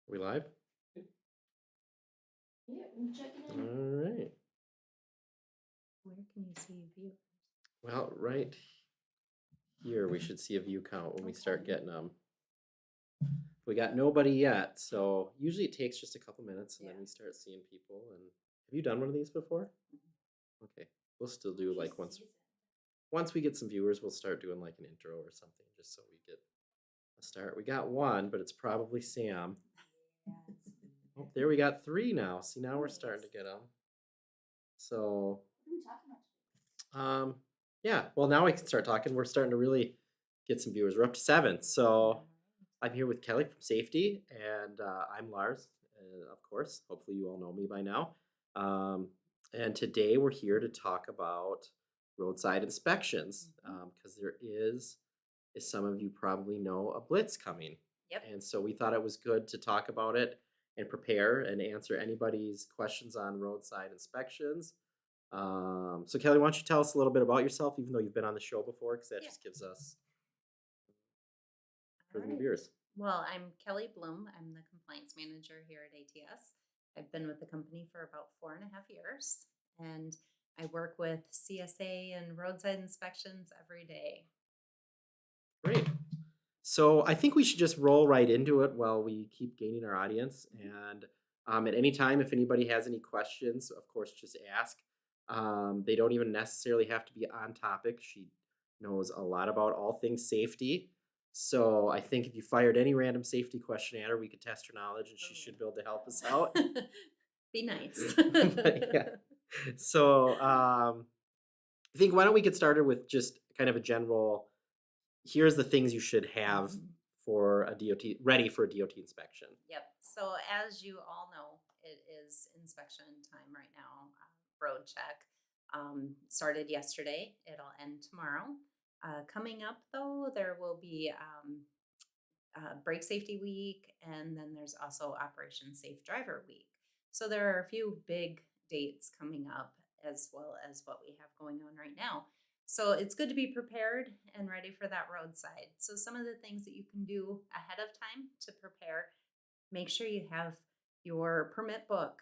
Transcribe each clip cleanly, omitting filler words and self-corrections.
We live? Yeah, I'm checking All in. right. Where can you see viewers? Well, right here we should see a view count when we start Okay. getting them. We got nobody yet, so usually it takes just a couple minutes and then Yeah. we start seeing people. And have you done one of these before? Okay, we'll still do like She's once we get some viewers, we'll start doing like an intro or something just so we get a start. We got one, but it's probably Sam. Oh, there we got three now. See, now we're starting to get them. So What are we talking about? Um, yeah, well, now I can start talking. We're starting to really get some viewers. We're up to seven. So I'm here with Kelly from Safety, and I'm Lars, of course. Hopefully, you all know me by now. Um, and today we're here to talk about roadside inspections because there is, as some of you probably know, a blitz coming. Yep. And so we thought it was good to talk about it and prepare and answer anybody's questions on roadside inspections. So Kelly, why don't you tell us a little bit about yourself, even though you've been on the show before, because that Yeah. just gives us for All the new right. viewers. Well, I'm Kelly Bloom. I'm the compliance manager here at ATS. I've been with the company for about 4.5 years, and I work with CSA and roadside inspections every day. Great. So I think we should just roll right into it while we keep gaining our audience. And at any time, if anybody has any questions, of course, just ask. They don't even necessarily have to be on topic. She knows a lot about all things safety. So I think if you fired any random safety question at her, we could test her knowledge and she should be able to help us out. Be nice. But yeah. So I think why don't we get started with just kind of a general here's the things you should have Mhm. for a DOT ready for a DOT inspection. Yep. So as you all know, it is inspection time right now. Road check started yesterday. It'll end tomorrow. Coming up though, there will be Brake Safety Week, and then there's also Operation Safe Driver Week. So there are a few big dates coming up, as well as what we have going on right now. So it's good to be prepared and ready for that roadside. So some of the things that you can do ahead of time to prepare: make sure you have your permit book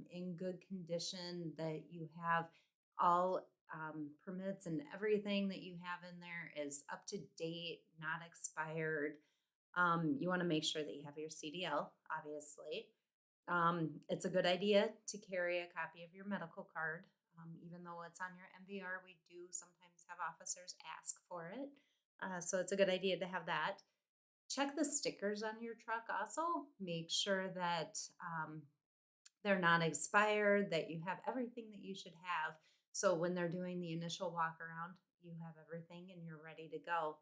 in good condition, that you have all permits and everything that you have in there is up to date, not expired. You want to make sure that you have your CDL, obviously. It's a good idea to carry a copy of your medical card. Even though it's on your MVR, we do sometimes have officers ask for it. So it's a good idea to have that. Check the stickers on your truck also. Make sure that they're not expired, that you have everything that you should have. So when they're doing the initial walk around, you have everything and you're ready to go.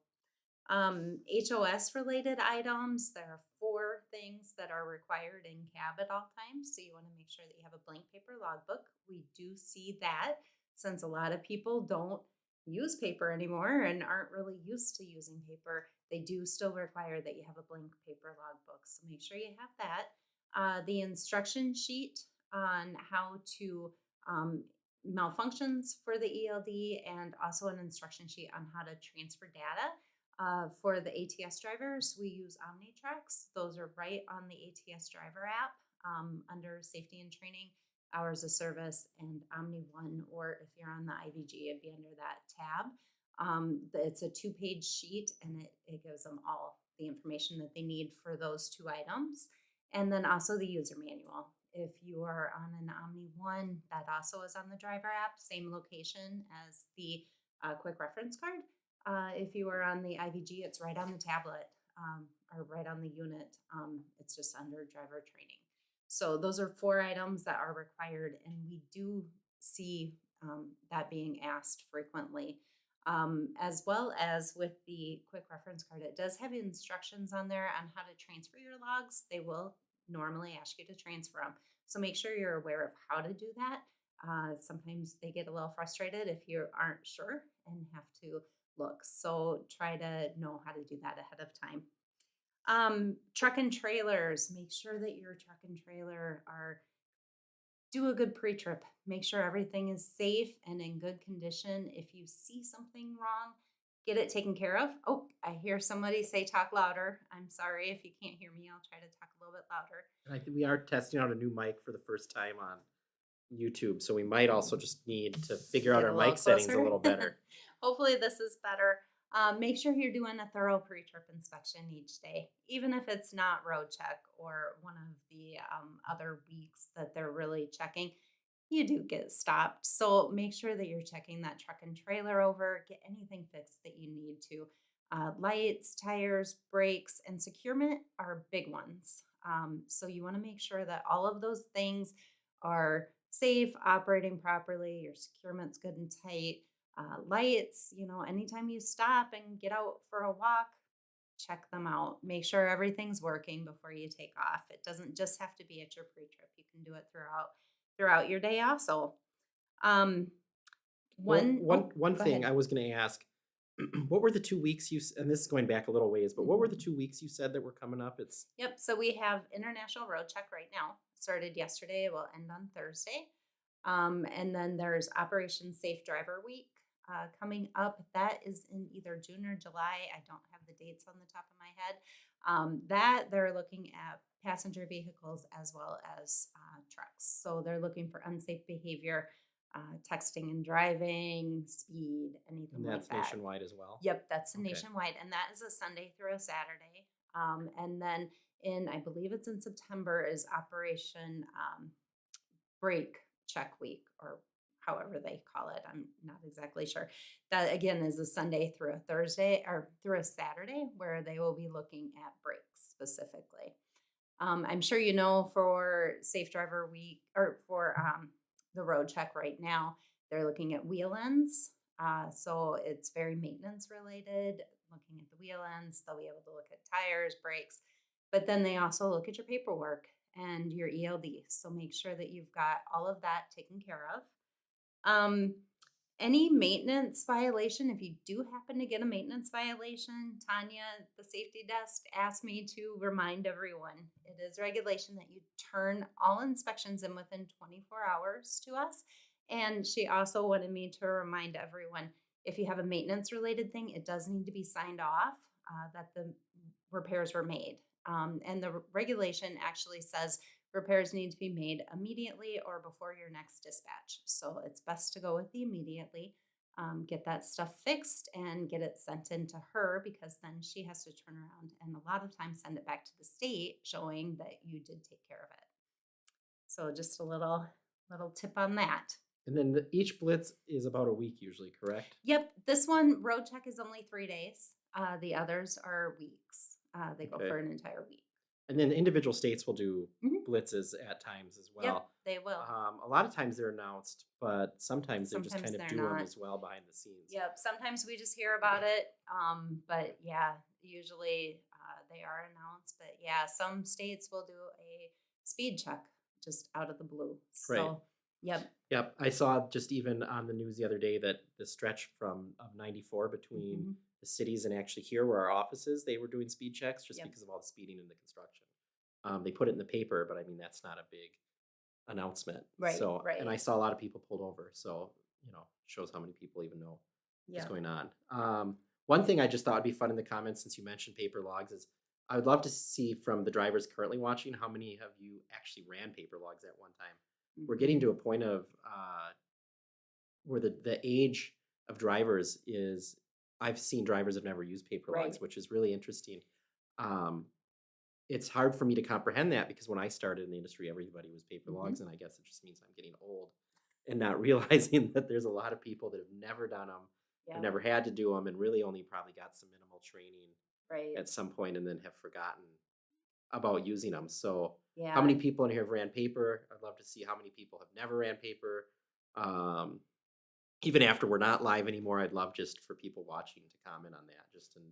HOS related items, there are four things that are required in cab at all times. So you want to make sure that you have a blank paper logbook. We do see that since a lot of people don't use paper anymore and aren't really used to using paper, they do still require that you have a blank paper logbook. So make sure you have that. The instruction sheet on how to malfunctions for the ELD, and also an instruction sheet on how to transfer data. For the ATS drivers, we use OmniTracks. Those are right on the ATS driver app under safety and training, hours of service, and Omni One, or if you're on the IVG, it'd be under that tab. It's a 2-page sheet, and it gives them all the information that they need for those two items. And then also the user manual. If you are on an Omni One, that also is on the driver app, same location as the quick reference card. If you are on the IVG, it's right on the tablet or right on the unit. It's just under driver training. So those are four items that are required, and we do see that being asked frequently. As well as with the quick reference card, it does have instructions on there on how to transfer your logs. They will normally ask you to transfer them. So make sure you're aware of how to do that. Sometimes they get a little frustrated if you aren't sure and have to look. So try to know how to do that ahead of time. Truck and trailers, make sure that your truck and trailer are do a good pre-trip. Make sure everything is safe and in good condition. If you see something wrong, get it taken care of. Oh, I hear somebody say talk louder. I'm sorry if you can't hear me. I'll try to talk a little bit louder. And I think we are testing out a new mic for the first time on YouTube, so we might also just need to figure out Get our a little mic settings a closer. little better. Hopefully, this is better. Make sure you're doing a thorough pre trip inspection each day, even if it's not road check or one of the other weeks that they're really checking. You do get stopped. So make sure that you're checking that truck and trailer over, get anything fixed that you need to. Lights, tires, brakes, and securement are big ones. So you want to make sure that all of those things are safe, operating properly, your securement's good and tight. Lights, anytime you stop and get out for a walk, check them out. Make sure everything's working before you take off. It doesn't just have to be at your pre-trip. You can do it throughout your day also. Um Well, one one oh, one go thing ahead. I was going to ask, what were the 2 weeks and this is going back a little ways, but what were the Mhm. 2 weeks you said that were coming up? It's Yep. So we have International Roadcheck right now. Started yesterday, it will end on Thursday. And then there's Operation Safe Driver Week coming up. That is in either June or July. I don't have the dates on the top of my head. That they're looking at passenger vehicles as well as trucks. So they're looking for unsafe behavior, texting and driving, speed, anything and like that's that. nationwide as well. Yep, that's Okay. nationwide, and that is a Sunday through a Saturday. And then I believe it's in September, is Operation Break Check Week, or however they call it. I'm not exactly sure. That again is a Sunday through a Thursday or through a Saturday, where they will be looking at brakes specifically. I'm sure you know for Safe Driver Week or for the road check right now, they're looking at wheel ends. So it's very maintenance related, looking at the wheel ends. They'll be able to look at tires, brakes, but then they also look at your paperwork and your ELD. So make sure that you've got all of that taken care of. Um, any maintenance violation, if you do happen to get a maintenance violation, Tanya, the safety desk, asked me to remind everyone it is regulation that you turn all inspections in within 24 hours to us. And she also wanted me to remind everyone if you have a maintenance related thing, it does need to be signed off that the repairs were made. And the regulation actually says repairs need to be made immediately or before your next dispatch. So it's best to go with the immediately, get that stuff fixed and get it sent in to her, because then she has to turn around and a lot of times send it back to the state showing that you did take care of it. So just a little tip on that. And then each blitz is about a week usually, correct? Yep, this one road check is only 3 days. The others are weeks. They go Okay. for an entire week. And then individual states will do Mhm. blitzes at times as Yep, well. they will. A lot of times they're announced, but sometimes they just Sometimes kind of they're do them not. as well behind the scenes. Yep, sometimes we just hear about it, but yeah, usually, they are announced, but yeah, some states will do a speed check just out of the blue, Right. so yep. Yep. I saw just even on the news the other day that the stretch from of 94 between Mhm. the cities and actually here where our office is, they were doing speed checks just Yep. because of all the speeding in the construction. They put it in the paper, but I mean that's not a big announcement. Right, So, and I right. saw a lot of people pulled over. So, shows how many people even know what's Yep. going on. One thing I just thought would be fun in the comments since you mentioned paper logs is I would love to see from the drivers currently watching how many of you actually ran paper logs at one time. We're getting Mhm. to a point of where the age of drivers is. I've seen drivers have never used paper logs, Right. which is really interesting. Um, it's hard for me to comprehend that because when I started in the industry, everybody was paper logs, Mhm. and I guess it just means I'm getting old and not realizing that there's a lot of people that have never done them, have Yep. never had to do them, and really only probably got some minimal training Right. at some point and then have forgotten about using them. So, how many Yeah. people in here have ran paper? I'd love to see how many people have never ran paper. Um, Even after we're not live anymore, I'd love just for people watching to comment on that, just and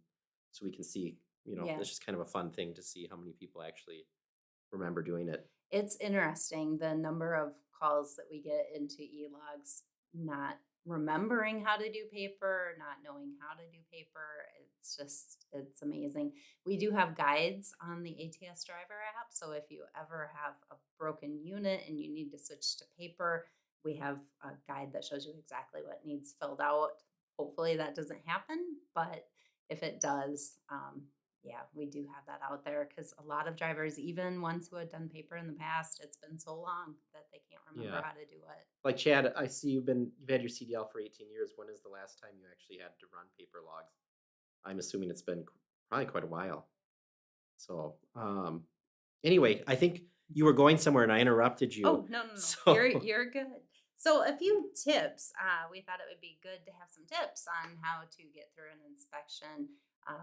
so we can see. Yeah. It's just kind of a fun thing to see how many people actually remember doing it. It's interesting the number of calls that we get into ELogs not remembering how to do paper, not knowing how to do paper. It's amazing. We do have guides on the ATS driver app. So if you ever have a broken unit and you need to switch to paper, we have a guide that shows you exactly what needs filled out Hopefully that doesn't happen, but if it does, yeah, we do have that out there because a lot of drivers, even ones who had done paper in the past, it's been so long that they can't remember Yeah. how to do it. Like Chad, I see you've had your CDL for 18 years. When is the last time you actually had to run paper logs? I'm assuming it's been probably quite a while. So, anyway, I think you were going somewhere and I interrupted you. Oh, no, no, no. So, You're good. So a few tips. We thought it would be good to have some tips on how to get through an inspection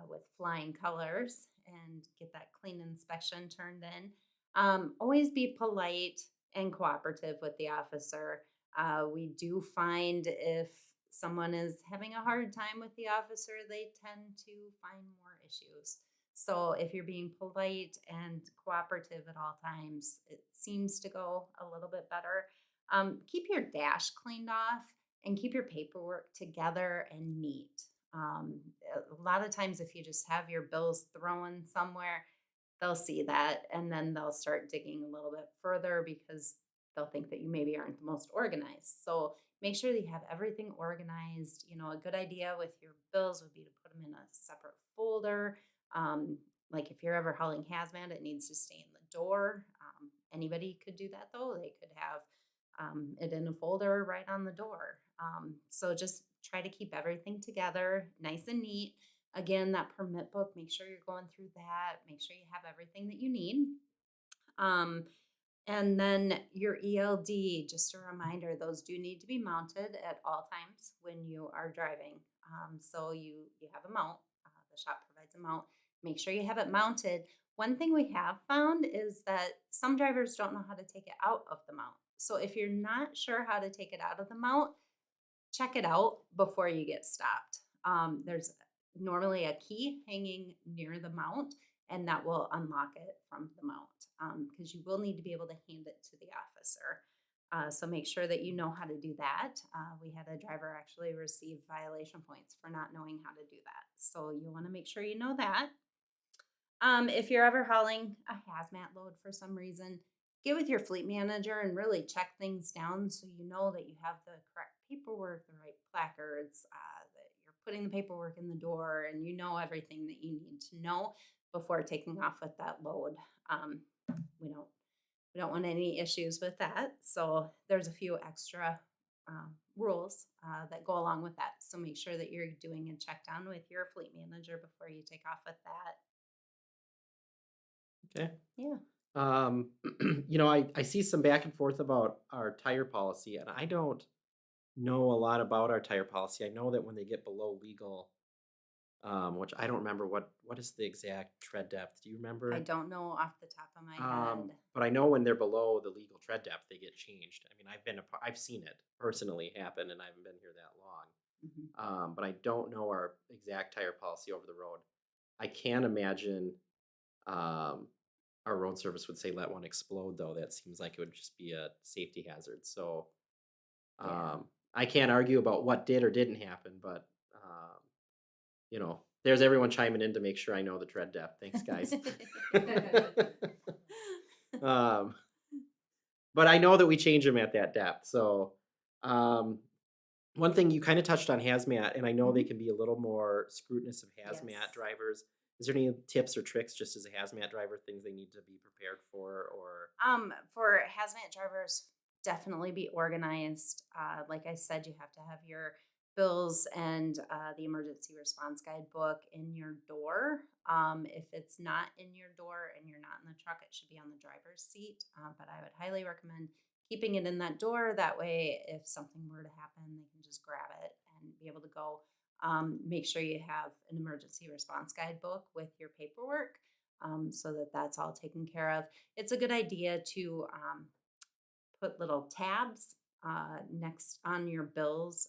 with flying colors and get that clean inspection turned in. Always be polite and cooperative with the officer. We do find if someone is having a hard time with the officer, they tend to find more issues. So if you're being polite and cooperative at all times, it seems to go a little bit better. Keep your dash cleaned off and keep your paperwork together and neat. A lot of times, if you just have your bills thrown somewhere, they'll see that and then they'll start digging a little bit further because they'll think that you maybe aren't the most organized. So make sure that you have everything organized. A good idea with your bills would be to put them in a separate folder. Um, like if you're ever hauling hazmat, it needs to stay in the door. Anybody could do that though. They could have it in a folder right on the door. So just try to keep everything together, nice and neat. Again, that permit book, make sure you're going through that, make sure you have everything that you need. Um, and then your ELD, just a reminder, those do need to be mounted at all times when you are driving. So you have a mount. The shop provides a mount. Make sure you have it mounted. One thing we have found is that some drivers don't know how to take it out of the mount. So if you're not sure how to take it out of the mount, check it out before you get stopped. There's normally a key hanging near the mount, and that will unlock it from the mount because you will need to be able to hand it to the officer. So make sure that you know how to do that. We had a driver actually receive violation points for not knowing how to do that. So you want to make sure you know that. If you're ever hauling a hazmat load for some reason, get with your fleet manager and really check things down so you know that you have the correct paperwork, the right placards, that you're putting the paperwork in the door, and you know everything that you need to know before taking off with that load. Um, we don't we don't want any issues with that. So there's a few extra rules that go along with that. So make sure that you're doing a check down with your fleet manager before you take off with that. okay. Yeah. Um, I see some back and forth about our tire policy, and I don't know a lot about our tire policy. I know that when they get below legal, which I don't remember what is the exact tread depth. Do you I remember? don't know off the top of my head. But I know when they're below the legal tread depth, they get changed. I mean, I've seen it personally happen, and I haven't been here that long. Mhm. But I don't know our exact tire policy over the road. I can imagine um, our road service would say let one explode, though. That seems like it would just be a safety hazard. So Yeah. I can't argue about what did or didn't happen, but there's everyone chiming in to make sure I know the tread depth. Thanks, guys. um, but I know that we change them at that depth. So um, one thing you kind of touched on hazmat, and I know they Mhm. can be a little more scrutinous of hazmat Yes. drivers. Is there any tips or tricks just as a hazmat driver, things they need to be prepared for, or For hazmat drivers, definitely be organized. Like I said, you have to have your bills and the emergency response guidebook in your door. If it's not in your door and you're not in the truck, it should be on the driver's seat. But I would highly recommend keeping it in that door. That way, if something were to happen, they can just grab it and be able to go. Make sure you have an emergency response guidebook with your paperwork so that that's all taken care of. It's a good idea to put little tabs next on your bills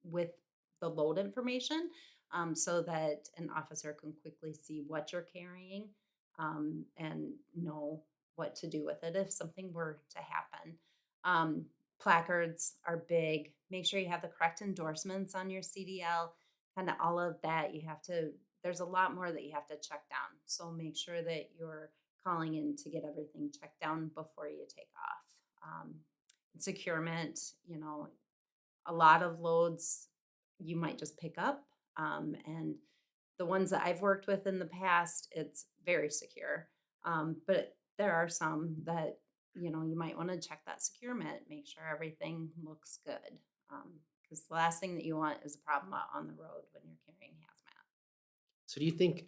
with the load information so that an officer can quickly see what you're carrying and know what to do with it if something were to happen. Um, Placards are big. Make sure you have the correct endorsements on your CDL, kind of all of that. There's a lot more that you have to check down. So make sure that you're calling in to get everything checked down before you take off. Securement, a lot of loads you might just pick up. And the ones that I've worked with in the past, it's very secure. But there are some that, you might want to check that securement, make sure everything looks good. Because the last thing that you want is a problem out on the road when you're carrying hazmat. So do you think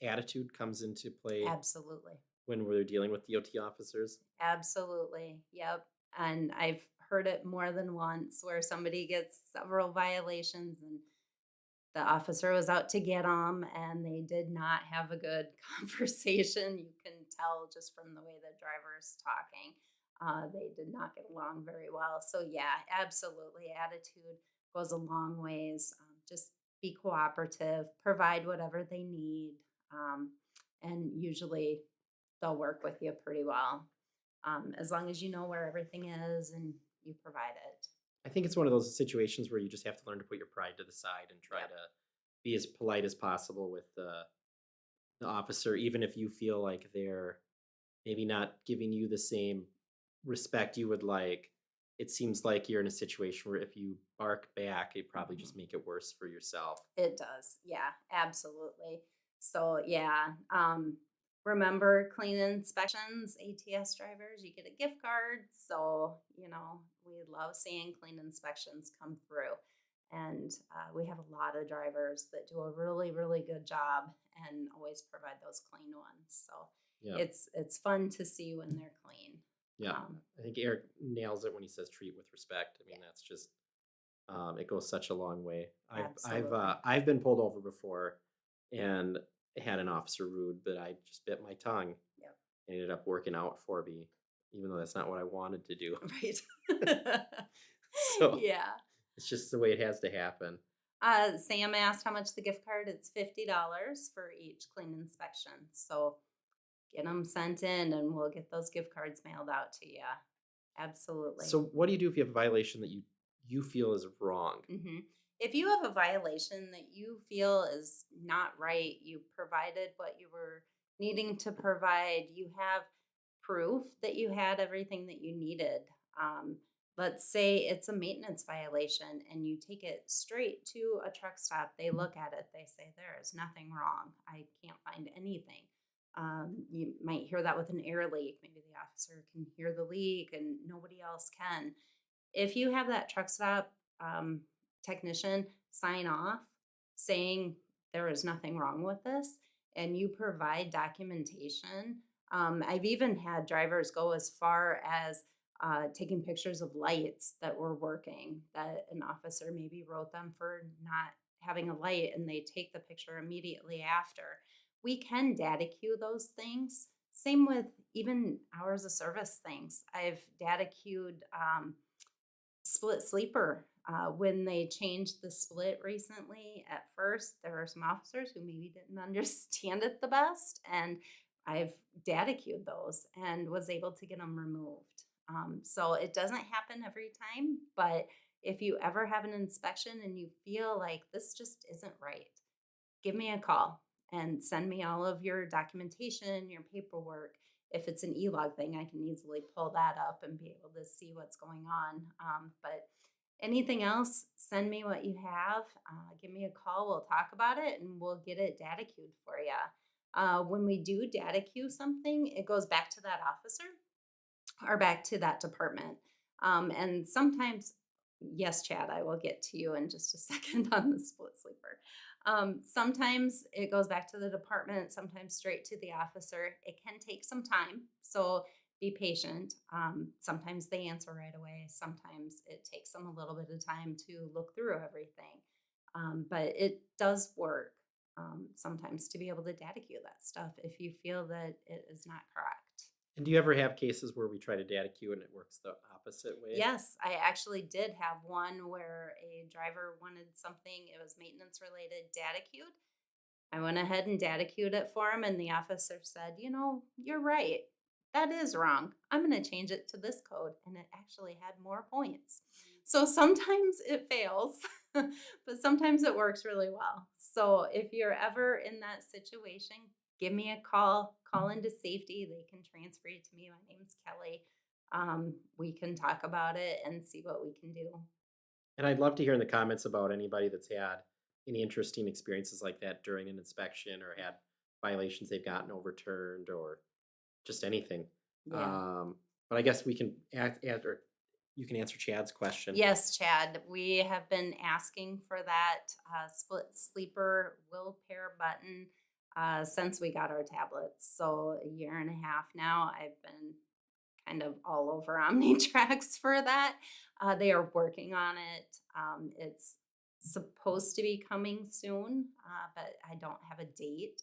attitude comes into play Absolutely. when we're dealing with DOT officers? Absolutely. Yep. And I've heard it more than once where somebody gets several violations and the officer was out to get them and they did not have a good conversation. You can tell just from the way the driver is talking. They did not get along very well. So, yeah, absolutely. Attitude goes a long ways. Just be cooperative, provide whatever they need. Um, and usually they'll work with you pretty well, as long as you know where everything is and you provide it. I think it's one of those situations where you just have to learn to put your pride to the side and try Yep. to be as polite as possible with the officer, even if you feel like they're maybe not giving you the same respect you would like. It seems like you're in a situation where if you bark back, it probably Mhm. just make it worse for yourself. It does. Yeah, absolutely. So, yeah, remember clean inspections, ATS drivers, you get a gift card. So, we love seeing clean inspections come through. And we have a lot of drivers that do a really, really good job and always provide those clean ones. So Yeah. it's fun to see when they're clean. Yeah. Um, I think Eric nails it when he says treat with respect. I yeah, mean, that's just it goes such a long way. absolutely. I've been pulled over before and had an officer rude, but I just bit my tongue Yep. and ended up working out for me, even though that's not what I wanted to do. Right. So Yeah. it's just the way it has to happen. Sam asked how much the gift card. It's $50 for each clean inspection. So get them sent in, and we'll get those gift cards mailed out to you. Absolutely. So what do you do if you have a violation that you feel is wrong? hmm If you have a violation that you feel is not right, you provided what you were needing to provide, you have proof that you had everything that you needed. Um, let's say it's a maintenance violation and you take it straight to a truck stop. They look at it, they say, there is nothing wrong. I can't find anything. You might hear that with an air leak. Maybe the officer can hear the leak and nobody else can. If you have that truck stop technician sign off saying there is nothing wrong with this and you provide documentation, I've even had drivers go as far as taking pictures of lights that were working that an officer maybe wrote them for not having a light and they take the picture immediately after. We can data queue those things. Same with even hours of service things. I've data queued split sleeper. When they changed the split recently, at first there were some officers who maybe didn't understand it the best, and I've data queued those and was able to get them removed. So it doesn't happen every time, but if you ever have an inspection and you feel like this just isn't right, give me a call and send me all of your documentation, your paperwork. If it's an ELog thing, I can easily pull that up and be able to see what's going on. But anything else, send me what you have. Give me a call. We'll talk about it and we'll get it data queued for you. When we do data queue something, it goes back to that officer or back to that department. And sometimes, yes, Chad, I will get to you in just a second on the split sleeper. Sometimes it goes back to the department, sometimes straight to the officer. It can take some time. So be patient. Sometimes they answer right away. Sometimes it takes them a little bit of time to look through everything. But it does work sometimes to be able to data queue that stuff if you feel that it is not correct. And do you ever have cases where we try to data queue and it works the opposite way? Yes, I actually did have one where a driver wanted something, it was maintenance related, data queued. I went ahead and data queued it for him, and the officer said, you're right. That is wrong. I'm going to change it to this code. And it actually had more points. So sometimes it fails, but sometimes it works really well. So if you're ever in that situation, give me a call into safety. They can transfer you to me. My name's Kelly. We can talk about it and see what we can do. And I'd love to hear in the comments about anybody that's had any interesting experiences like that during an inspection or had violations they've gotten overturned or just anything. Yeah. Um, but I guess we can or you can answer Chad's question. Yes, Chad, we have been asking for that split sleeper wheel pair button since we got our tablets. So a year and a half now, I've been kind of all over Omnitracks for that. They are working on it. It's supposed to be coming soon, but I don't have a date.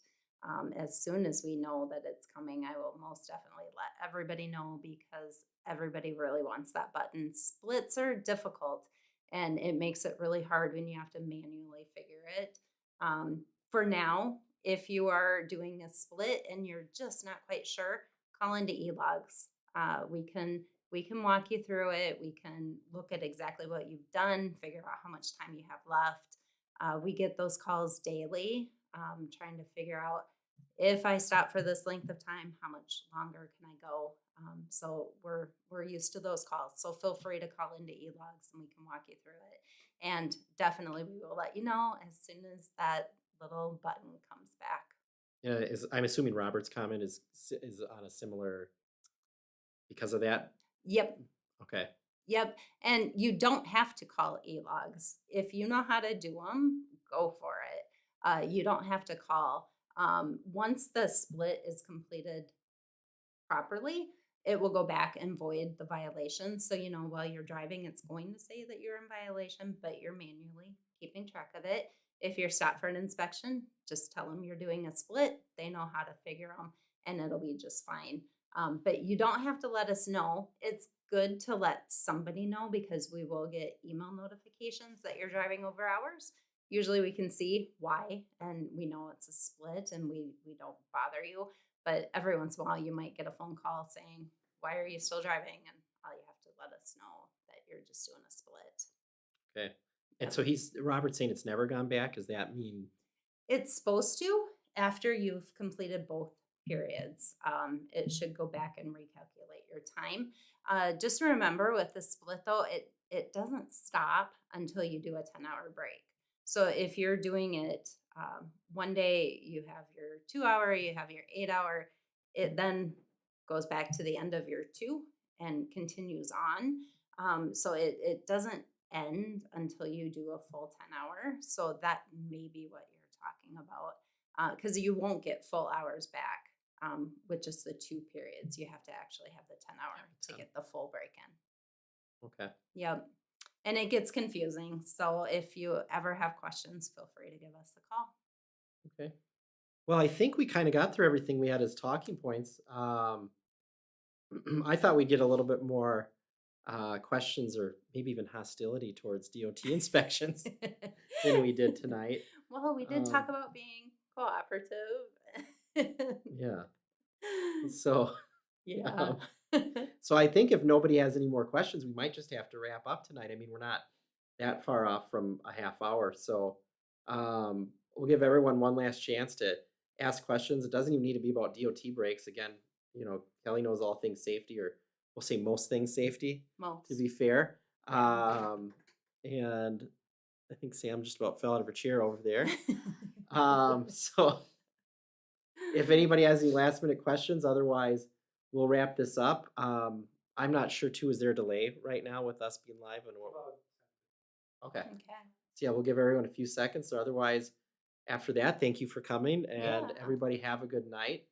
As soon as we know that it's coming, I will most definitely let everybody know because everybody really wants that button. Splits are difficult and it makes it really hard when you have to manually figure it. For now, if you are doing a split and you're just not quite sure, call into ELogs. We can walk you through it. We can look at exactly what you've done, figure out how much time you have left. We get those calls daily, trying to figure out if I stop for this length of time, how much longer can I go? So we're used to those calls. So feel free to call into ELogs and we can walk you through it. And definitely we will let you know as soon as that little button comes back. Yeah, I'm assuming Robert's comment is on a similar because of that. Yep. Okay. Yep, and you don't have to call ELogs. If you know how to do them, go for it. You don't have to call. Once the split is completed properly, it will go back and void the violation. So, while you're driving, it's going to say that you're in violation, but you're manually keeping track of it. If you're stopped for an inspection, just tell them you're doing a split. They know how to figure them and it'll be just fine. But you don't have to let us know. It's good to let somebody know because we will get email notifications that you're driving over hours. Usually we can see why and we know it's a split and we don't bother you, but every once in a while, you might get a phone call saying, "Why are you still driving?" And all you have to let us know that you're just doing a split. Okay. And Yep. so Robert's saying it's never gone back. Does that mean It's supposed to after you've completed both periods. It should go back and recalculate your time. Just remember with the split though, it doesn't stop until you do a 10-hour break. So if you're doing it one day, you have your 2 hour, you have your 8 hour. It then goes back to the end of your two and continues on. So it doesn't end until you do a full 10-hour. So that may be what you're talking about because you won't get full hours back with just the two periods. You have to actually have the 10-hour to get the full break in. okay? Yep. And it gets confusing. So if you ever have questions, feel free to give us a call. Okay. Well, I think we kind of got through everything we had as talking points. I thought we'd get a little bit more questions or maybe even hostility towards DOT inspections than we did tonight. Well, we did Um, talk about being cooperative. yeah. So, Yeah. um, so I think if nobody has any more questions, we might just have to wrap up tonight. I mean, we're not that far off from a half hour, so we'll give everyone one last chance to ask questions. It doesn't even need to be about DOT breaks. Again, Kelly knows all things safety, or we'll say most things safety. To Most. be fair, Yeah. and I think Sam just about fell out of her chair over there. So if anybody has any last minute questions, otherwise we'll wrap this up. I'm not sure too, is there a delay right now with us being live and what? Okay. Okay. So yeah, we'll give everyone a few seconds. So otherwise, after that, thank you for coming and Yeah. everybody have a good night.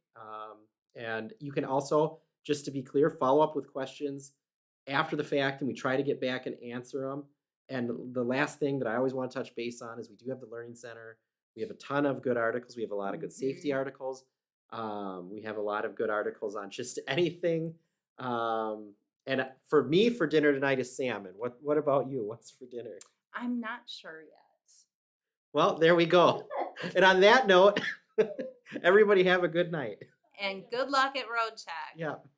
And you can also, just to be clear, follow up with questions after the fact and we try to get back and answer them. And the last thing that I always want to touch base on is we do have the Learning Center. We have a ton of good articles. We have a lot of good safety Mhm. articles. We have a lot of good articles on just anything. And for me, for dinner tonight is salmon. What about you? What's for dinner? I'm not sure yet. Well, there we go. And on that note, everybody have a good night. And good luck at Road Check. Yeah.